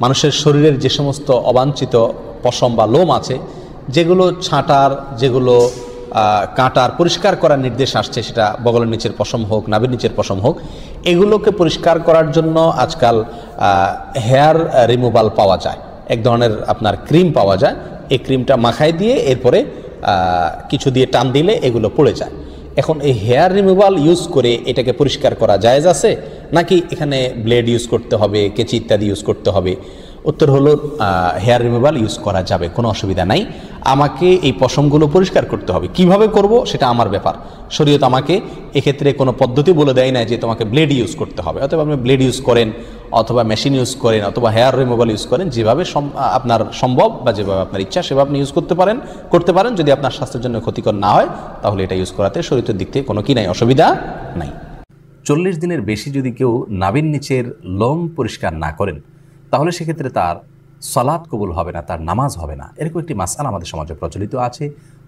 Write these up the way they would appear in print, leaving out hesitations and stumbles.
মানুষের শরীরের যে সমস্ত অবাঞ্ছিত পশম বা লোম আছে, যেগুলো ছাঁটার, যেগুলো কাটার, পরিষ্কার করার নির্দেশ আসছে, সেটা বগলের নিচের পশম হোক, নাভির নিচের পশম হোক, এগুলোকে পরিষ্কার করার জন্য আজকাল হেয়ার রিমুভাল পাওয়া যায়। এক ধরনের আপনার ক্রিম পাওয়া যায়। এই ক্রিমটা মাখায় দিয়ে এরপরে কিছু দিয়ে টান দিলে এগুলো পড়ে যায়। এখন এই হেয়ার রিমুভাল ইউজ করে এটাকে পরিষ্কার করা জায়েজ আছে, নাকি এখানে ব্লেড ইউজ করতে হবে, কেঁচি ইত্যাদি ইউজ করতে হবে? উত্তর হলো হেয়ার রিমুভাল ইউজ করা যাবে, কোনো অসুবিধা নাই। আমাকে এই পশমগুলো পরিষ্কার করতে হবে, কিভাবে করব সেটা আমার ব্যাপার। শরীয়ত আমাকে এক্ষেত্রে কোনো পদ্ধতি বলে দেয় না যে তোমাকে ব্লেড ইউজ করতে হবে। অথবা আপনি ব্লেড ইউজ করেন, অথবা মেশিন ইউজ করেন, অথবা হেয়ার রিমুভাল ইউজ করেন, যেভাবে আপনার সম্ভব বা যেভাবে আপনার ইচ্ছা সেভাবে আপনি ইউজ করতে পারেন। যদি আপনার স্বাস্থ্যের জন্য ক্ষতিকর না হয় তাহলে এটা ইউজ করাতে শরীয়তের দিক থেকে কোনো কি নাই, অসুবিধা নাই। 40 দিনের বেশি যদি কেউ নাভির নিচের লোম পরিষ্কার না করেন তাহলে সেক্ষেত্রে তার সালাত কবুল হবে না, তার নামাজ হবে না। এরকম একটি মাসআলা আমাদের সমাজে প্রচলিত আছে।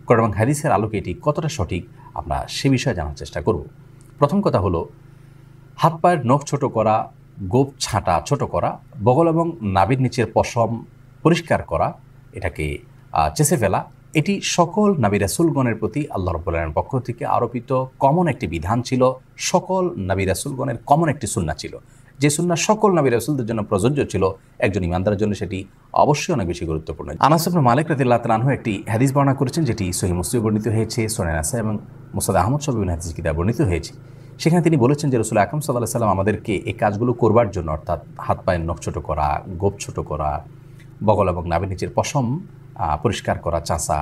কোরআন এবং হাদিসের আলোকে এটি কতটা সঠিক আমরা সে বিষয়ে জানার চেষ্টা করব। প্রথম কথা হলো, হাত পায়ের নখ ছোট করা, গোপ ছাঁটা ছোট করা, বগল এবং নাভির নিচের পশম পরিষ্কার করা, এটাকে চেঁচে ফেলা, এটি সকল নবী রাসূলগণের প্রতি আল্লাহ রাব্বুল আলামিনের পক্ষ থেকে আরোপিত কমন একটি বিধান ছিল। সকল নবী রাসূলগণের কমন একটি সুন্নাহ ছিল, যে সুন্নাহ সকল নবী রাসূলদের জন্য প্রযোজ্য ছিল। একজন ইমানদারের জন্য সেটি অবশ্যই অনেক বেশি গুরুত্বপূর্ণ। আনাস ইবনে মালিক রাদিয়াল্লাহু তাআলা আনহু একটি হাদিস বর্ণনা করেছেন, যেটি সহিহ মুসলিমে বর্ণিত হয়েছে, সুনান নাসাঈ এবং মুসনাদ আহমদ সহ বিভিন্ন হাদিস কিতাবে বর্ণিত হয়েছে। সেখানে তিনি বলেছেন যে রাসূল আকরাম সাল্লাল্লাহু আলাইহি ওয়াসাল্লাম আমাদেরকে এই কাজগুলো করবার জন্য, অর্থাৎ হাত পায়ের নখ ছোট করা, গোপ ছোট করা, বগল এবং নাভির নিচের পশম পরিষ্কার করা, চাঁচা,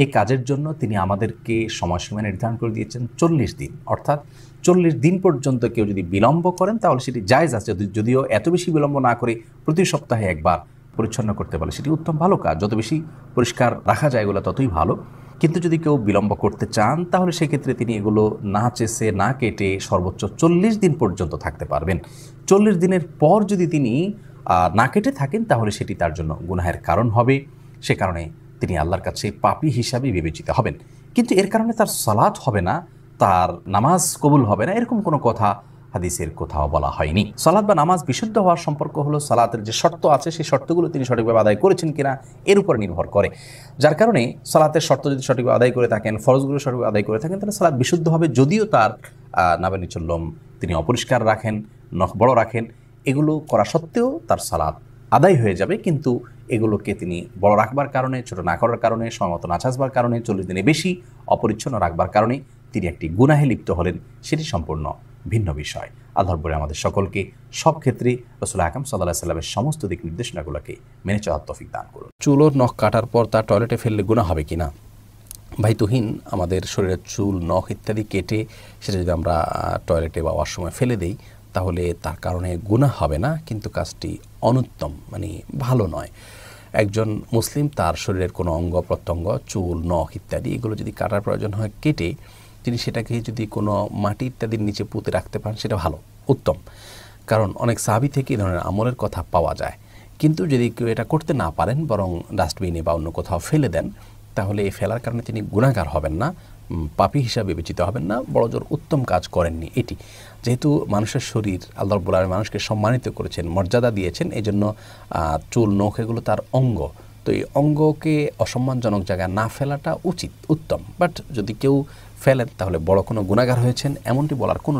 এই কাজের জন্য তিনি আমাদেরকে সময়সীমা নির্ধারণ করে দিয়েছেন 40 দিন। অর্থাৎ 40 দিন পর্যন্ত কেউ যদি বিলম্ব করেন তাহলে সেটি জায়েজ আছে। যদিও এত বেশি বিলম্ব না করে প্রতি সপ্তাহে একবার পরিচ্ছন্ন করতে পারে সেটি উত্তম, ভালো কাজ। যত বেশি পরিষ্কার রাখা যায় এগুলো ততই ভালো। কিন্তু যদি কেউ বিলম্ব করতে চান তাহলে সেক্ষেত্রে তিনি এগুলো না চেষে না কেটে সর্বোচ্চ 40 দিন পর্যন্ত থাকতে পারবেন। 40 দিনের পর যদি তিনি না কেটে থাকেন তাহলে সেটি তার জন্য গুনাহের কারণ হবে। সে কারণে তিনি আল্লাহর কাছে পাপী হিসাবে বিবেচিত হবেন। কিন্তু এর কারণে তার সালাত হবে না, তার নামাজ কবুল হবে না, এরকম কোনো কথা হাদিসের কোথাও বলা হয়নি। সালাত বা নামাজ বিশুদ্ধ হওয়ার সম্পর্ক হলো সালাতের যে শর্ত আছে সেই শর্তগুলো তিনি সঠিকভাবে আদায় করেছেন কিনা এর উপর নির্ভর করে। যার কারণে সালাতের শর্ত যদি সঠিকভাবে আদায় করে থাকেন, ফরজগুলো সঠিকভাবে আদায় করে থাকেন, তাহলে সালাত বিশুদ্ধ হবে। যদিও তার নাভির নিচের লোম তিনি অপরিষ্কার রাখেন, নখ বড় রাখেন, এগুলো করা সত্ত্বেও তার সালাত আদায় হয়ে যাবে। কিন্তু এগুলোকে তিনি বড় রাখবার কারণে, ছোট না করার কারণে, সময়মতো না চাষবার কারণে, 40 দিনে বেশি অপরিচ্ছন্ন রাখবার কারণে তিনি একটি গুনাহে লিপ্ত হলেন, সেটি সম্পূর্ণ ভিন্ন বিষয়। আল্লাহর বলে আমাদের সকলকে সব ক্ষেত্রে রাসূল আকরাম সাল্লাল্লাহু আলাইহি ওয়াসাল্লামের সমস্ত দিক নির্দেশনাগুলোকে মেনে চলার তৌফিক দান করুন। চুল ও নখ কাটার পর তা টয়লেটে ফেললে গুনাহ হবে কিনা? ভাই তুহিন, আমাদের শরীরের চুল, নখ ইত্যাদি কেটে সেটা যদি আমরা টয়লেটে বা ওয়াশরুমে ফেলে দেই তাহলে তার কারণে গুনাহ হবে না, কিন্তু কাজটি অনুত্তম, মানে ভালো নয়। একজন মুসলিম তার শরীরের কোনো অঙ্গ প্রত্যঙ্গ, চুল, নখ ইত্যাদি এগুলো যদি কাটার প্রয়োজন হয় কেটে তিনি সেটাকে যদি কোনো মাটি ইত্যাদির নিচে পুঁতে রাখতে পারেন সেটা ভালো, উত্তম। কারণ অনেক সাহাবী থেকে এই ধরনের আমলের কথা পাওয়া যায়। কিন্তু যদি কেউ এটা করতে না পারেন, বরং ডাস্টবিনে বা অন্য কোথাও ফেলে দেন, তাহলে এই ফেলার কারণে তিনি গুনাহগার হবেন না, পাপী হিসাবে বিবেচিত হবেন না, বড়জোর উত্তম কাজ করেননি। এটি যেহেতু মানুষের শরীর আল্লাহ রাব্বুল আলামিন মানুষকে সম্মানিত করেছেন, মর্যাদা দিয়েছেন, এই জন্য চুল, নখ এগুলো তার অঙ্গ। তো এই অঙ্গকে অসম্মানজনক জায়গায় না ফেলাটা উচিত, উত্তম। বাট যদি কেউ ফেলেন তাহলে বড় কোনো গুনাহগার হয়েছেন এমনটি বলার কোনো